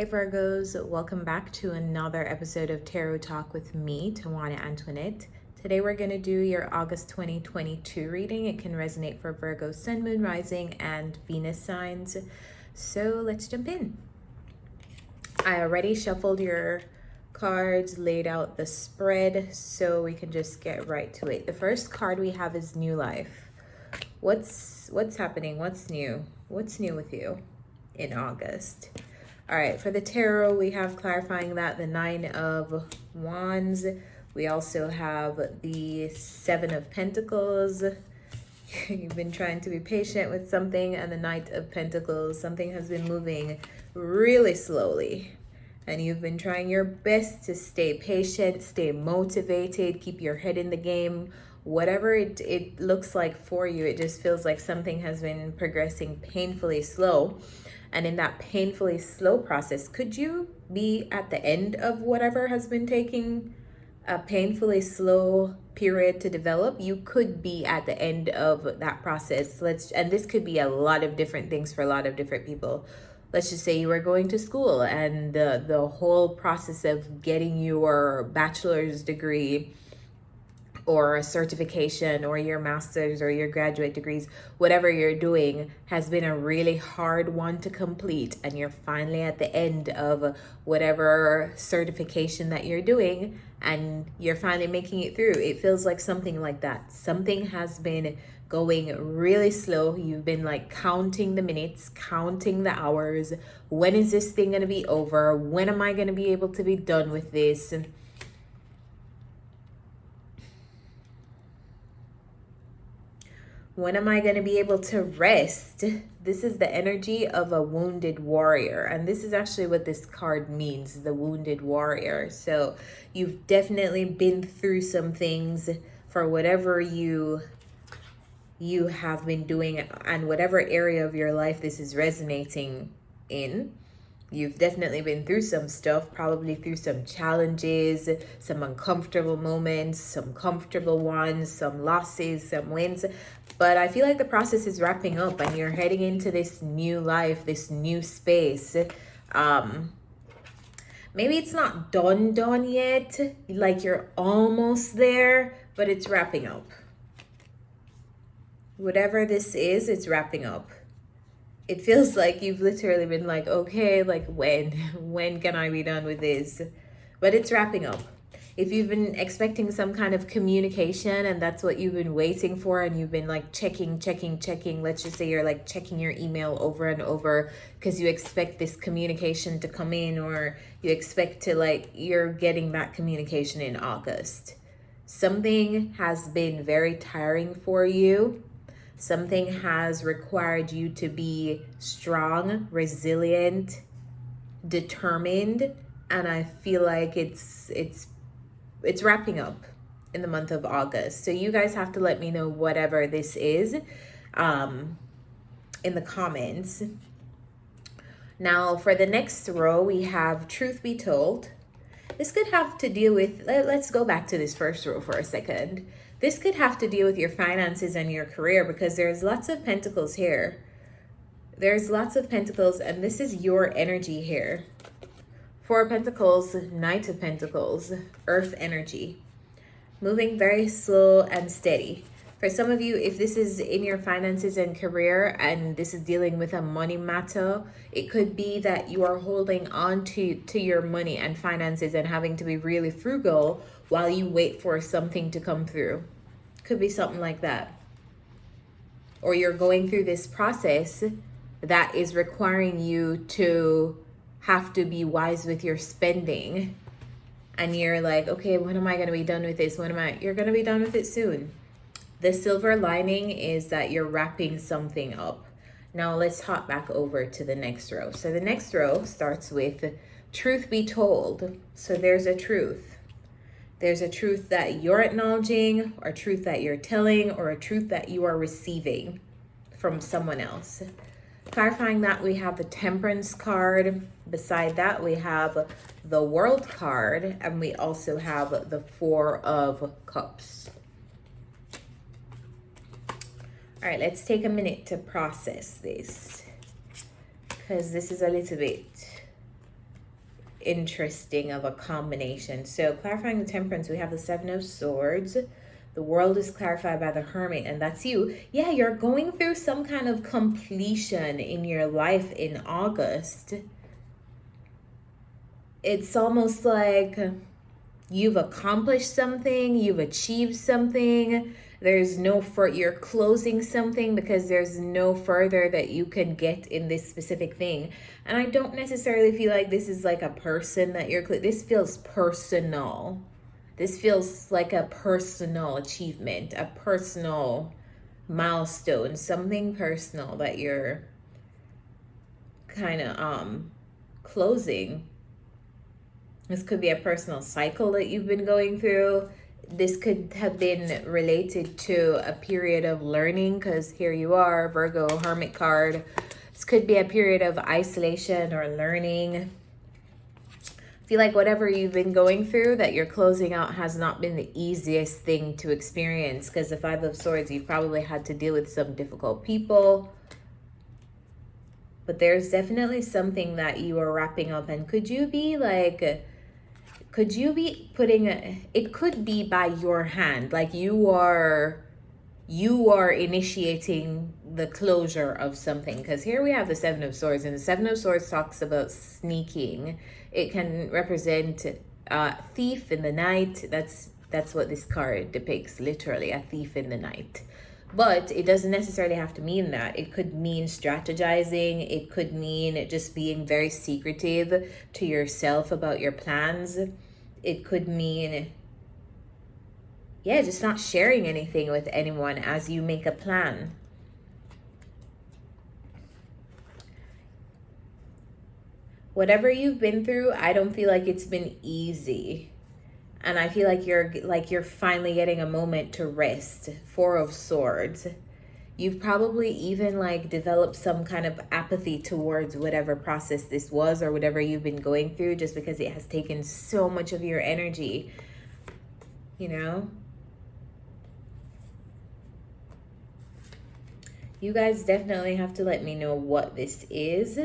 Hey Virgos, welcome back to another episode of Tarot Talk with me, Tawanantoinette. Today we're going to do your August 2022 reading. It can resonate for Virgo, Sun, Moon, Rising, and Venus signs. So let's jump in. I already shuffled your cards, laid out the spread, so we can just get right to it. The first card we have is New Life. What's happening? What's new? What's new with you in August? All right, for the tarot, we have clarifying that the Nine of Wands. We also have the Seven of Pentacles. You've been trying to be patient with something, and the Knight of Pentacles. Something has been moving really slowly, and you've been trying your best to stay patient, stay motivated, keep your head in the game. Whatever it looks like for you, it just feels like something has been progressing painfully slow. And in that painfully slow process, could you be at the end of whatever has been taking a painfully slow period to develop? You could be at the end of that process. And this could be a lot of different things for a lot of different people. Let's just say you were going to school, and the whole process of getting your bachelor's degree or a certification or your master's or your graduate degrees, whatever you're doing, has been a really hard one to complete, and you're finally at the end of whatever certification that you're doing, and you're finally making it through. It feels like something like that. Something has been going really slow. You've been like counting the minutes, counting the hours. When is this thing going to be over? When am I going to be able to be done with this? When am I going to be able to rest? This is the energy of a wounded warrior. And this is actually what this card means, the wounded warrior. So you've definitely been through some things for whatever you have been doing, and whatever area of your life this is resonating in. You've definitely been through some stuff, probably through some challenges, some uncomfortable moments, some comfortable ones, some losses, some wins. But I feel like the process is wrapping up, and you're heading into this new life, this new space. Maybe it's not done yet, like you're almost there, but it's wrapping up. Whatever this is, it's wrapping up. It feels like you've literally been like, okay, like when can I be done with this? But it's wrapping up. If you've been expecting some kind of communication, and that's what you've been waiting for, and you've been like checking, let's just say you're like checking your email over and over because you expect this communication to come in, or you expect to you're getting that communication in August. Something has been very tiring for you. Something has required you to be strong, resilient, determined, and I feel like it's wrapping up in the month of August. So you guys have to let me know whatever this is in the comments. Now for the next row, we have Truth Be Told. This could have to deal with, let's go back to this first row for a second. This could have to deal with your finances and your career, because there's lots of pentacles here. There's lots of pentacles, and this is your energy here. Four of Pentacles, Knight of Pentacles, Earth energy. Moving very slow and steady. For some of you, if this is in your finances and career, and this is dealing with a money matter, it could be that you are holding on to your money and finances and having to be really frugal while you wait for something to come through. Could be something like that. Or you're going through this process that is requiring you to have to be wise with your spending. And you're like, okay, when am I going to be done with this? You're going to be done with it soon. The silver lining is that you're wrapping something up. Now let's hop back over to the next row. So the next row starts with Truth Be Told. So there's a truth. There's a truth that you're acknowledging, or a truth that you're telling, or a truth that you are receiving from someone else. Clarifying that, we have the Temperance card. Beside that, we have the World card, and we also have the Four of Cups. All right, let's take a minute to process this, because this is a little bit interesting of a combination. So clarifying the Temperance, we have the Seven of Swords. The World is clarified by the Hermit, and that's you. Yeah, you're going through some kind of completion in your life in August. It's almost like you've accomplished something, you've achieved something. There's no you're closing something because there's no further that you can get in this specific thing. And I don't necessarily feel like this is like a person that this feels personal. This feels like a personal achievement, a personal milestone, something personal that you're kind of closing. This could be a personal cycle that you've been going through. This could have been related to a period of learning, because here you are, Virgo, Hermit card. This could be a period of isolation or learning. I feel like whatever you've been going through that you're closing out has not been the easiest thing to experience, because the Five of Swords, you've probably had to deal with some difficult people. But there's definitely something that you are wrapping up. And could you be putting it could be by your hand, like you are initiating the closure of something, because here we have the Seven of Swords, and the Seven of Swords talks about sneaking. It can represent a thief in the night. That's what this card depicts, literally, a thief in the night. But it doesn't necessarily have to mean that. It could mean strategizing. It could mean just being very secretive to yourself about your plans. It could mean, yeah, just not sharing anything with anyone as you make a plan. Whatever you've been through, I don't feel like it's been easy. And I feel like you're finally getting a moment to rest. Four of Swords. You've probably even developed some kind of apathy towards whatever process this was or whatever you've been going through, just because it has taken so much of your energy, you know? You guys definitely have to let me know what this is.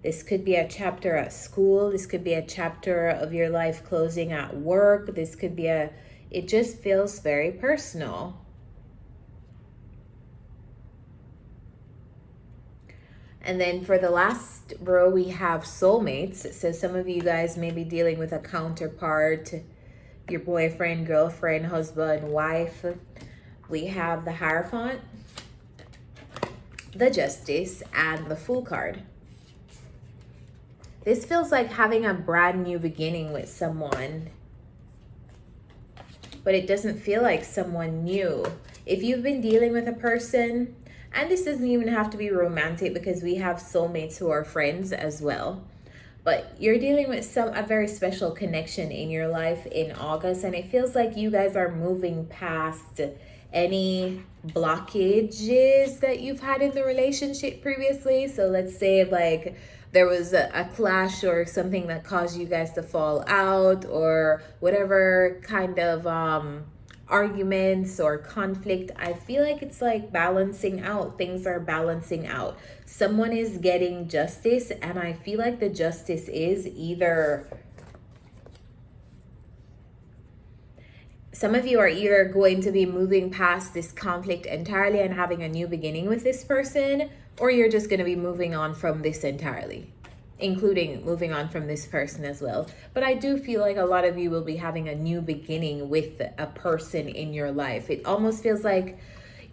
This could be a chapter at school. This could be a chapter of your life closing at work. This could be it just feels very personal. And then for the last row, we have soulmates. So some of you guys may be dealing with a counterpart, your boyfriend, girlfriend, husband, wife. We have the Hierophant, the Justice, and the Fool card. This feels like having a brand new beginning with someone, but it doesn't feel like someone new. If you've been dealing with a person, and this doesn't even have to be romantic, because we have soulmates who are friends as well, but you're dealing with a very special connection in your life in August, and it feels like you guys are moving past any blockages that you've had in the relationship previously. So let's say there was a clash or something that caused you guys to fall out, or whatever kind of arguments or conflict. I feel like it's balancing out. Things are balancing out. Someone is getting justice, and I feel like the justice is either... Some of you are either going to be moving past this conflict entirely and having a new beginning with this person, or you're just going to be moving on from this entirely, including moving on from this person as well. But I do feel like a lot of you will be having a new beginning with a person in your life. It almost feels like,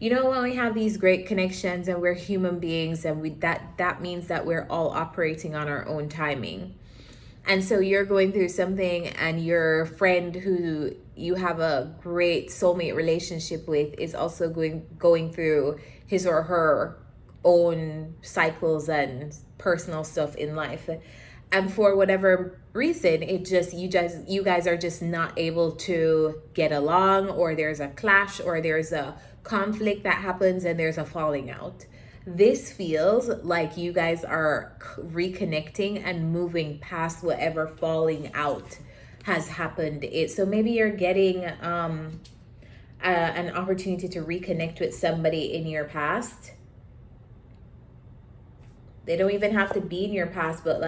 you know, when we have these great connections and we're human beings, and that means that we're all operating on our own timing. And so you're going through something, and your friend who you have a great soulmate relationship with is also going through his or her own cycles and personal stuff in life. And for whatever reason, you guys are just not able to get along, or there's a clash, or there's a conflict that happens, and there's a falling out. This feels like you guys are reconnecting and moving past whatever falling out has happened. So maybe you're getting an opportunity to reconnect with somebody in your past. They don't even have to be in your past, but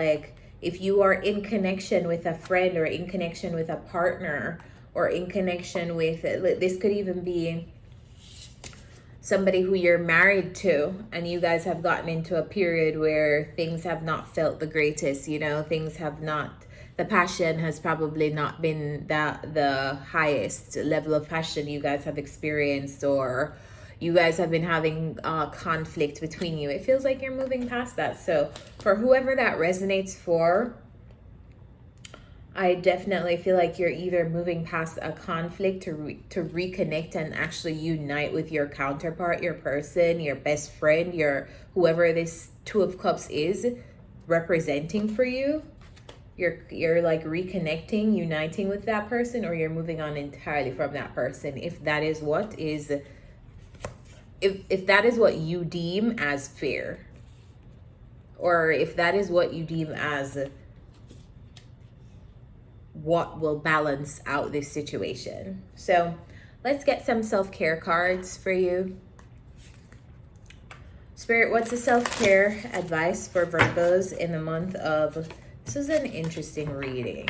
if you are in connection with a friend or in connection with a partner or in connection with, this could even be somebody who you're married to, and you guys have gotten into a period where things have not felt the greatest, you know, things have not, the passion has probably not been the highest level of passion you guys have experienced, or you guys have been having conflict between you. It feels like you're moving past that. So for whoever that resonates for, I definitely feel like you're either moving past a conflict to reconnect and actually unite with your counterpart, your person, your best friend, your whoever this Two of Cups is representing for you. You're like reconnecting, uniting with that person, or you're moving on entirely from that person. If that is what is, if that is what you deem as fair, or if that is what you deem as what will balance out this situation. So let's get some self-care cards for you. Spirit, what's the self-care advice for Virgos in the month of, this is an interesting reading.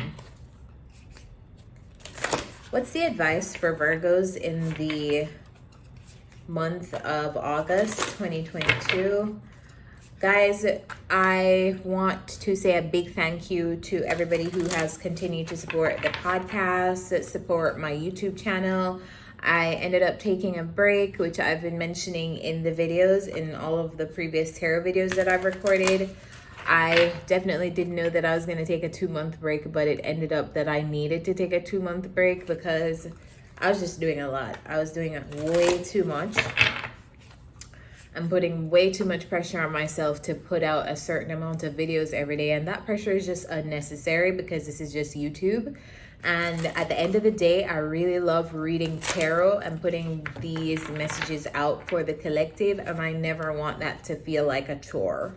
What's the advice for Virgos in the month of August 2022? Guys, I want to say a big thank you to everybody who has continued to support the podcast, support my YouTube channel. I ended up taking a break, which I've been mentioning in the videos, in all of the previous tarot videos that I've recorded. I definitely didn't know that I was going to take a 2-month break, but it ended up that I needed to take a 2-month break because I was just doing a lot. I was doing way too much. I'm putting way too much pressure on myself to put out a certain amount of videos every day, and that pressure is just unnecessary because this is just YouTube. And at the end of the day, I really love reading tarot and putting these messages out for the collective, and I never want that to feel like a chore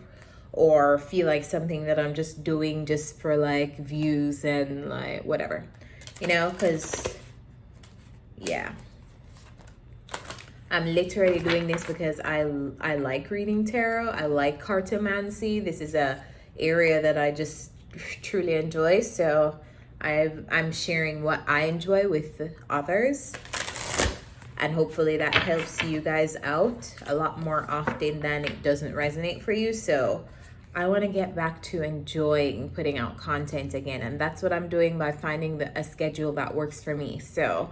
or feel like something that I'm just doing just for like views and like whatever, you know, because yeah, I'm literally doing this because I like reading tarot. I like cartomancy. This is a area that I just truly enjoy. So I'm sharing what I enjoy with others. And hopefully that helps you guys out a lot more often than it doesn't resonate for you. So I want to get back to enjoying putting out content again. And that's what I'm doing by finding a schedule that works for me. So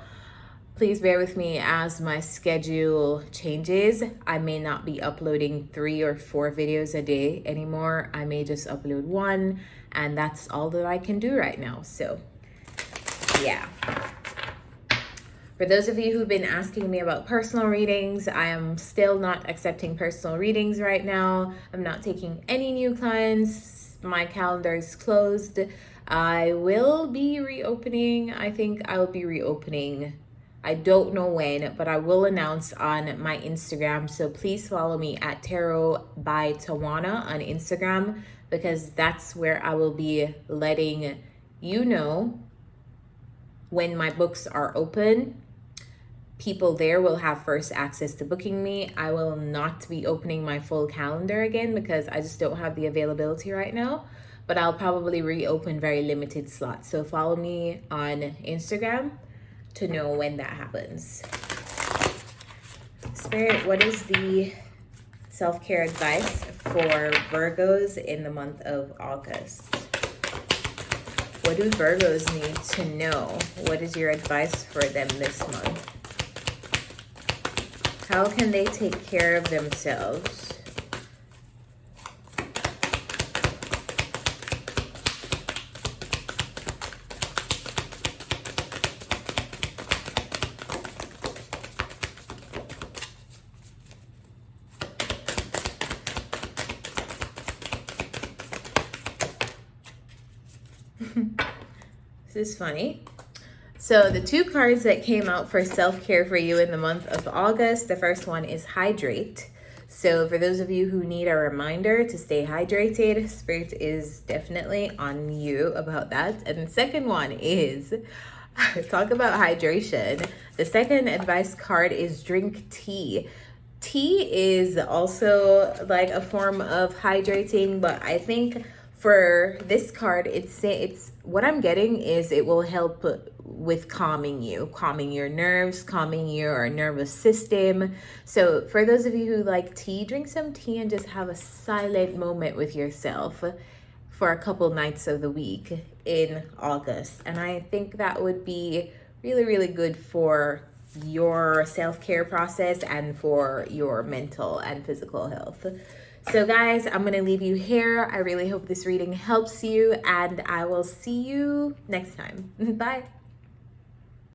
please bear with me as my schedule changes. I may not be uploading 3 or 4 videos a day anymore. I may just upload 1, and that's all that I can do right now. So yeah. For those of you who've been asking me about personal readings, I am still not accepting personal readings right now. I'm not taking any new clients. My calendar is closed. I will be reopening. I think I will be reopening. I don't know when, but I will announce on my Instagram. So please follow me at Tarot by Tawana on Instagram, because that's where I will be letting you know when my books are open. People there will have first access to booking me. I will not be opening my full calendar again because I just don't have the availability right now, but I'll probably reopen very limited slots. So follow me on Instagram to know when that happens. Spirit, what is the self-care advice for Virgos in the month of August? What do Virgos need to know? What is your advice for them this month? How can they take care of themselves? This is funny. So the 2 cards that came out for self-care for you in the month of August, the first one is hydrate. So for those of you who need a reminder to stay hydrated, Spirit is definitely on you about that. And the second one is, talk about hydration. The second advice card is drink tea. Tea is also like a form of hydrating, but I think for this card, it's what I'm getting is it will help with calming your nerves, calming your nervous system. So for those of you who like tea, drink some tea and just have a silent moment with yourself for a couple nights of the week in August. And I think that would be really, really good for your self-care process and for your mental and physical health. So guys, I'm going to leave you here. I really hope this reading helps you, and I will see you next time. Bye.